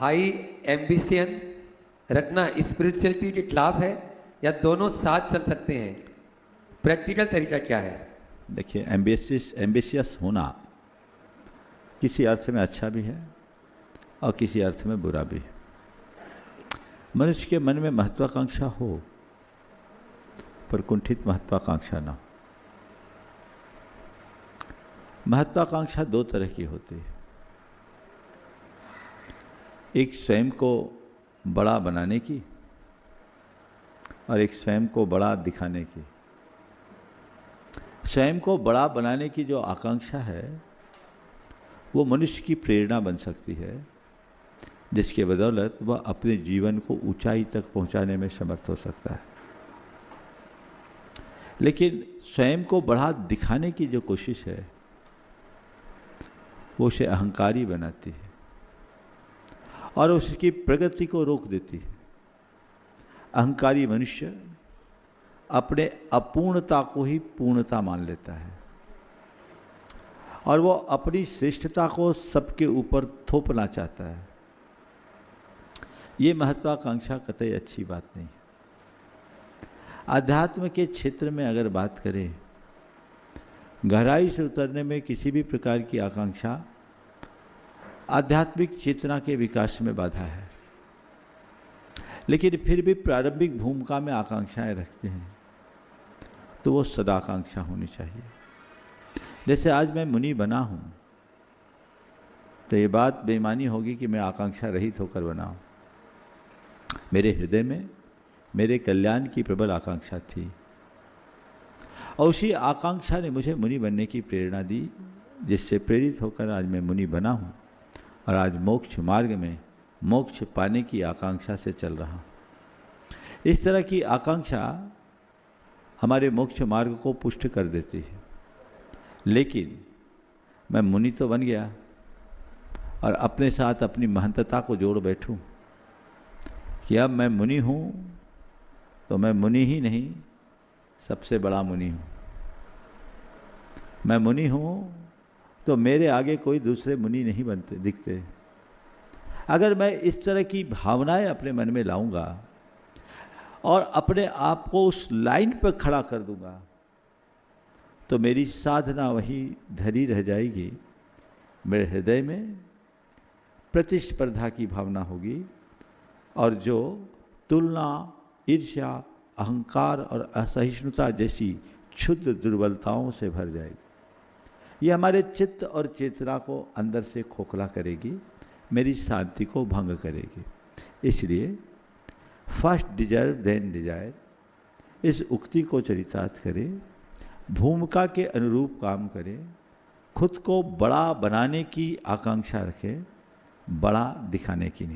High ambition रखना spirituality के खिलाफ है या दोनों साथ चल सकते हैं? प्रैक्टिकल तरीका क्या है? देखिए, एम्बिशियस होना किसी अर्थ में अच्छा भी है और किसी अर्थ में बुरा भी है। मनुष्य के मन में महत्वाकांक्षा हो पर कुंठित महत्वाकांक्षा ना हो। महत्वाकांक्षा दो तरह की होती है, एक स्वयं को बड़ा बनाने की और एक स्वयं को बड़ा दिखाने की। स्वयं को बड़ा बनाने की जो आकांक्षा है वो मनुष्य की प्रेरणा बन सकती है, जिसके बदौलत वह अपने जीवन को ऊंचाई तक पहुंचाने में समर्थ हो सकता है। लेकिन स्वयं को बड़ा दिखाने की जो कोशिश है वो उसे अहंकारी बनाती है और उसकी प्रगति को रोक देती है। अहंकारी मनुष्य अपने अपूर्णता को ही पूर्णता मान लेता है और वो अपनी श्रेष्ठता को सबके ऊपर थोपना चाहता है। ये महत्वाकांक्षा कतई अच्छी बात नहीं है। आध्यात्म के क्षेत्र में अगर बात करें, गहराई से उतरने में किसी भी प्रकार की आकांक्षा आध्यात्मिक चेतना के विकास में बाधा है। लेकिन फिर भी प्रारंभिक भूमिका में आकांक्षाएं रखते हैं तो वो सदाकांक्षा होनी चाहिए। जैसे आज मैं मुनि बना हूँ तो ये बात बेईमानी होगी कि मैं आकांक्षा रहित होकर बना हूँ। मेरे हृदय में मेरे कल्याण की प्रबल आकांक्षा थी और उसी आकांक्षा ने मुझे मुनि बनने की प्रेरणा दी, जिससे प्रेरित होकर आज मैं मुनि बना हूँ और आज मोक्ष मार्ग में मोक्ष पाने की आकांक्षा से चल रहा हूँ। इस तरह की आकांक्षा हमारे मोक्ष मार्ग को पुष्ट कर देती है। लेकिन मैं मुनि तो बन गया और अपने साथ अपनी महंतता को जोड़ बैठूं कि अब मैं मुनि हूँ तो मैं मुनि ही नहीं, सबसे बड़ा मुनि हूँ। मैं मुनि हूँ तो मेरे आगे कोई दूसरे मुनि नहीं बनते दिखते। अगर मैं इस तरह की भावनाएं अपने मन में लाऊंगा और अपने आप को उस लाइन पर खड़ा कर दूंगा तो मेरी साधना वहीं धरी रह जाएगी। मेरे हृदय में प्रतिस्पर्धा की भावना होगी और जो तुलना, ईर्ष्या, अहंकार और असहिष्णुता जैसी क्षुद्र दुर्बलताओं से भर जाएगी। ये हमारे चित्त और चेतना को अंदर से खोखला करेगी, मेरी शांति को भंग करेगी। इसलिए फर्स्ट डिजर्व देन डिजायर, इस उक्ति को चरितार्थ करें, भूमिका के अनुरूप काम करें, खुद को बड़ा बनाने की आकांक्षा रखें, बड़ा दिखाने की नहीं।